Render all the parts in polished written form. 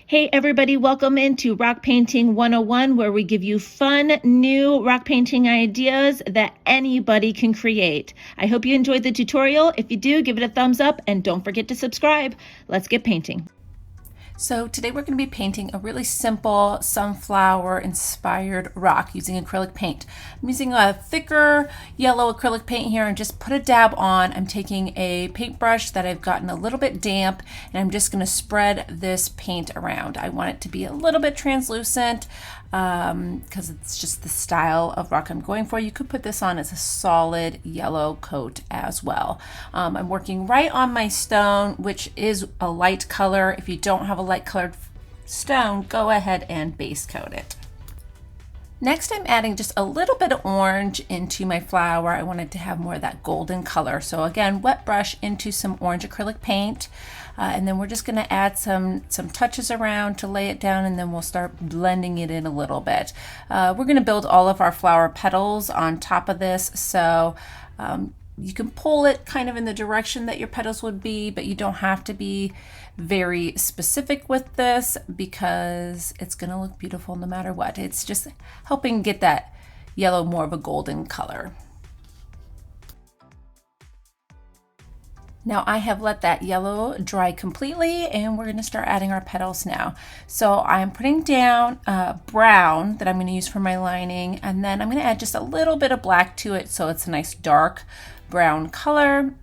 Hey everybody, welcome into Rock Painting 101, where we give you fun, new rock painting ideas that anybody can create. I hope you enjoyed the tutorial. If you do, give it a thumbs up and don't forget to subscribe. Let's get painting. So today we're going to be painting a really simple sunflower inspired rock using acrylic paint. I'm using a thicker yellow acrylic paint here and just put a dab on. I'm taking a paintbrush that I've gotten a little bit damp and I'm just going to spread this paint around. I want it to be a little bit translucent because it's just the style of rock I'm going for. You could put this on as a solid yellow coat as well. I'm working right on my stone, which is a light color. If you don't have a light colored stone, go ahead and base coat it. Next, I'm adding just a little bit of orange into my flower. I wanted to have more of that golden color. So again, wet brush into some orange acrylic paint. And then we're just going to add some touches around to lay it down, and then we'll start blending it in a little bit. We're going to build all of our flower petals on top of this. So you can pull it kind of in the direction that your petals would be, but you don't have to be very specific with this because it's going to look beautiful no matter what. It's just helping get that yellow more of a golden color. Now I have let that yellow dry completely and we're going to start adding our petals now. So I'm putting down brown that I'm going to use for my lining, and then I'm going to add just a little bit of black to it so it's a nice dark brown color.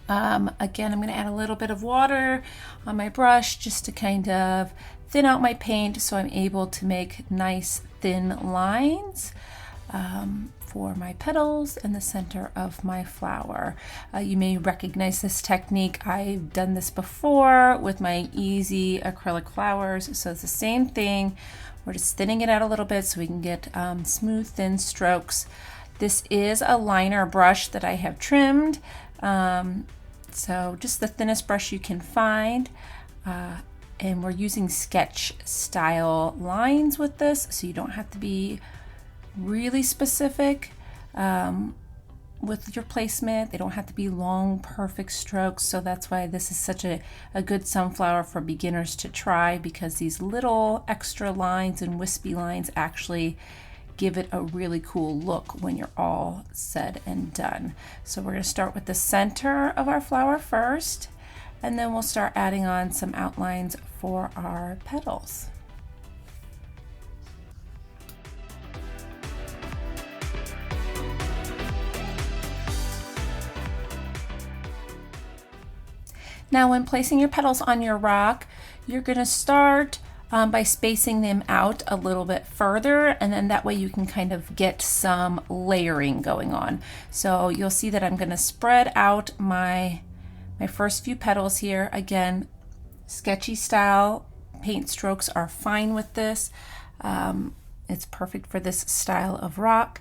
Again, I'm going to add a little bit of water on my brush just to kind of thin out my paint so I'm able to make nice thin lines for my petals in the center of my flower. You may recognize this technique. I've done this before with my easy acrylic flowers. So it's the same thing. We're just thinning it out a little bit so we can get smooth, thin strokes. This is a liner brush that I have trimmed. So just the thinnest brush you can find. And we're using sketch style lines with this, so you don't have to be really specific with your placement. They don't have to be long, perfect strokes. So that's why this is such a good sunflower for beginners to try, because these little extra lines and wispy lines actually give it a really cool look when you're all said and done. So we're going to start with the center of our flower first, and then we'll start adding on some outlines for our petals. Now when placing your petals on your rock, you're going to start by spacing them out a little bit further, and then that way you can kind of get some layering going on. So you'll see that I'm going to spread out my first few petals here. Again, sketchy style paint strokes are fine with this. It's perfect for this style of rock.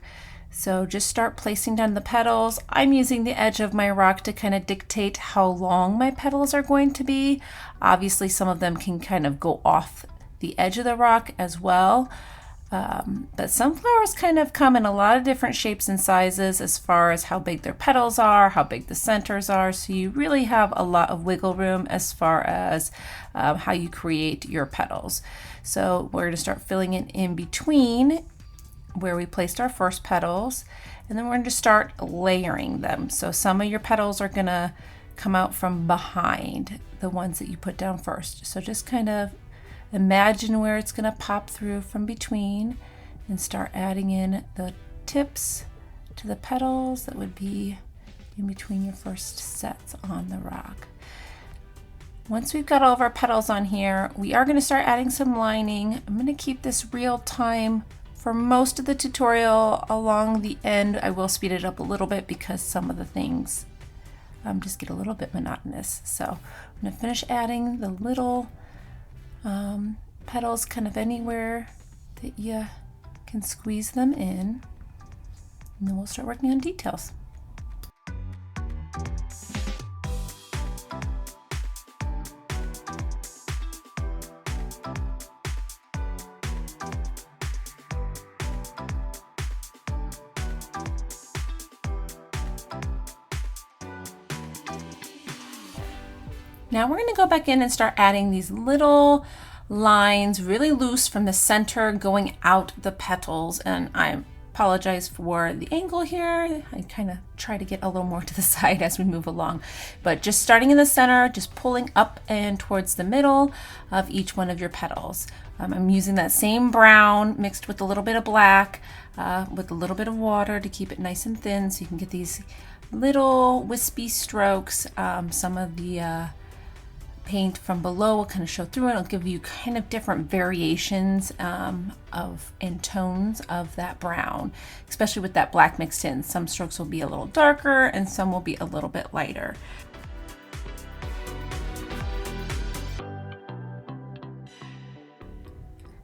So just start placing down the petals. I'm using the edge of my rock to kind of dictate how long my petals are going to be. Obviously, some of them can kind of go off the edge of the rock as well. But sunflowers kind of come in a lot of different shapes and sizes as far as how big their petals are, how big the centers are. So you really have a lot of wiggle room as far as how you create your petals. So we're going to start filling it in between where we placed our first petals, and then we're going to start layering them. So some of your petals are going to come out from behind the ones that you put down first. So just kind of imagine where it's going to pop through from between and start adding in the tips to the petals that would be in between your first sets on the rock. Once we've got all of our petals on here, we are going to start adding some lining. I'm going to keep this real time for most of the tutorial. Along the end, I will speed it up a little bit because some of the things just get a little bit monotonous. So I'm going to finish adding the little petals kind of anywhere that you can squeeze them in, and then we'll start working on details. Now we're going to go back in and start adding these little lines really loose from the center going out the petals. And I apologize for the angle here. I kind of try to get a little more to the side as we move along, but just starting in the center, just pulling up and towards the middle of each one of your petals. I'm using that same brown mixed with a little bit of black with a little bit of water to keep it nice and thin so you can get these little wispy strokes. Some of the paint from below will kind of show through it. It'll give you kind of different variations and tones of that brown, especially with that black mixed in. Some strokes will be a little darker and some will be a little bit lighter.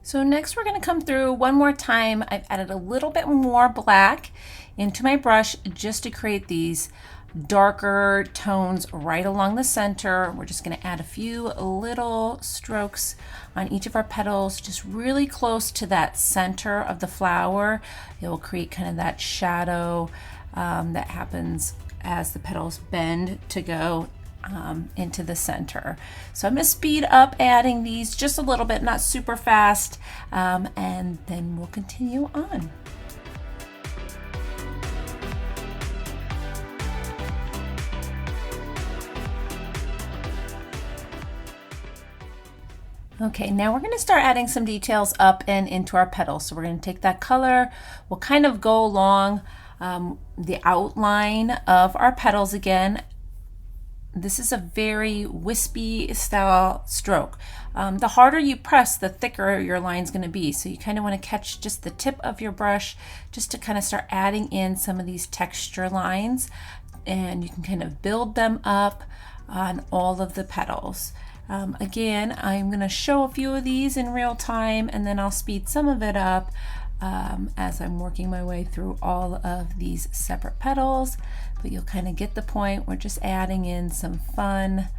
So next we're going to come through one more time. I've added a little bit more black into my brush just to create these darker tones right along the center. We're just going to add a few little strokes on each of our petals, just really close to that center of the flower. It will create kind of that shadow that happens as the petals bend to go into the center. So I'm going to speed up adding these just a little bit, not super fast, and then we'll continue on. Okay, now we're going to start adding some details up and into our petals. So we're going to take that color, we'll kind of go along the outline of our petals again. This is a very wispy style stroke. The harder you press, the thicker your line's going to be. So you kind of want to catch just the tip of your brush just to kind of start adding in some of these texture lines, and you can kind of build them up on all of the petals. Again, I'm going to show a few of these in real time, and then I'll speed some of it up as I'm working my way through all of these separate petals, but you'll kind of get the point. We're just adding in some fun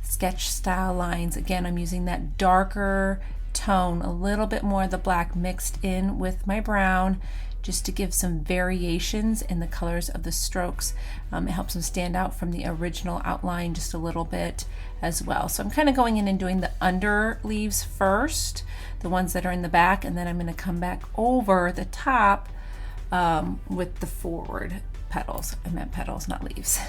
sketch style lines. Again, I'm using that darker tone, a little bit more of the black mixed in with my brown, just to give some variations in the colors of the strokes. It helps them stand out from the original outline just a little bit as well. So I'm kind of going in and doing the under leaves first, the ones that are in the back, and then I'm going to come back over the top with the forward petals. I meant petals, not leaves.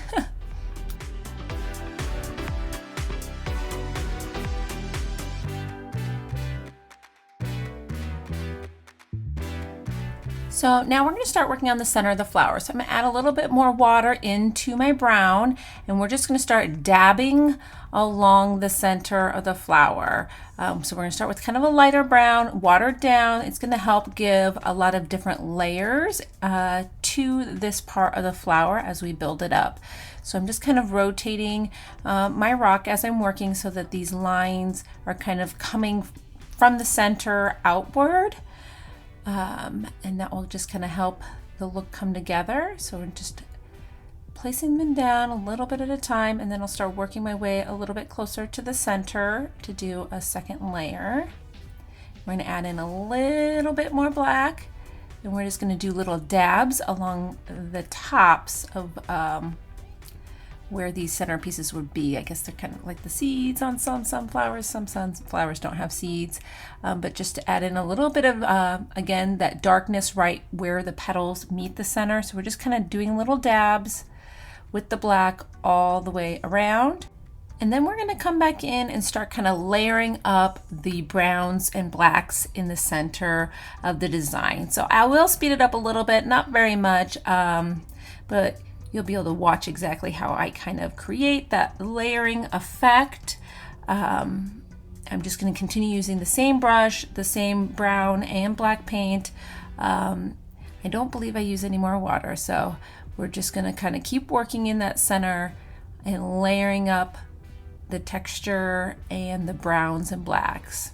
So now we're going to start working on the center of the flower. So I'm going to add a little bit more water into my brown, and we're just going to start dabbing along the center of the flower. So we're going to start with kind of a lighter brown, watered down. It's going to help give a lot of different layers to this part of the flower as we build it up. So I'm just kind of rotating my rock as I'm working so that these lines are kind of coming from the center outward. And that will just kind of help the look come together. So we're just placing them down a little bit at a time, and then I'll start working my way a little bit closer to the center to do a second layer. We're going to add in a little bit more black, and we're just going to do little dabs along the tops of where these center pieces would be. I guess they're kind of like the seeds on some sunflowers. Some sunflowers don't have seeds, but just to add in a little bit of, again, that darkness right where the petals meet the center. So we're just kind of doing little dabs with the black all the way around. And then we're going to come back in and start kind of layering up the browns and blacks in the center of the design. So I will speed it up a little bit, not very much, but you'll be able to watch exactly how I kind of create that layering effect. I'm just going to continue using the same brush, the same brown and black paint. I don't believe I use any more water, so we're just going to kind of keep working in that center and layering up the texture and the browns and blacks.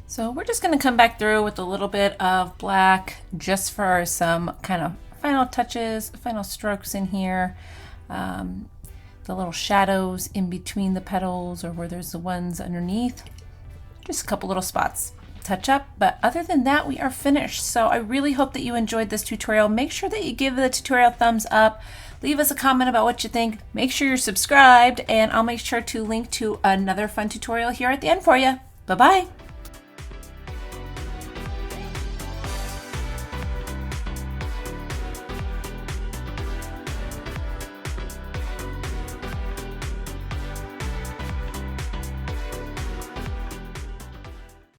So we're just going to come back through with a little bit of black just for some kind of final touches, final strokes in here. The little shadows in between the petals or where there's the ones underneath. Just a couple little spots. Touch up, but other than that, we are finished. So I really hope that you enjoyed this tutorial. Make sure that you give the tutorial a thumbs up. Leave us a comment about what you think. Make sure you're subscribed, and I'll make sure to link to another fun tutorial here at the end for you. Bye-bye.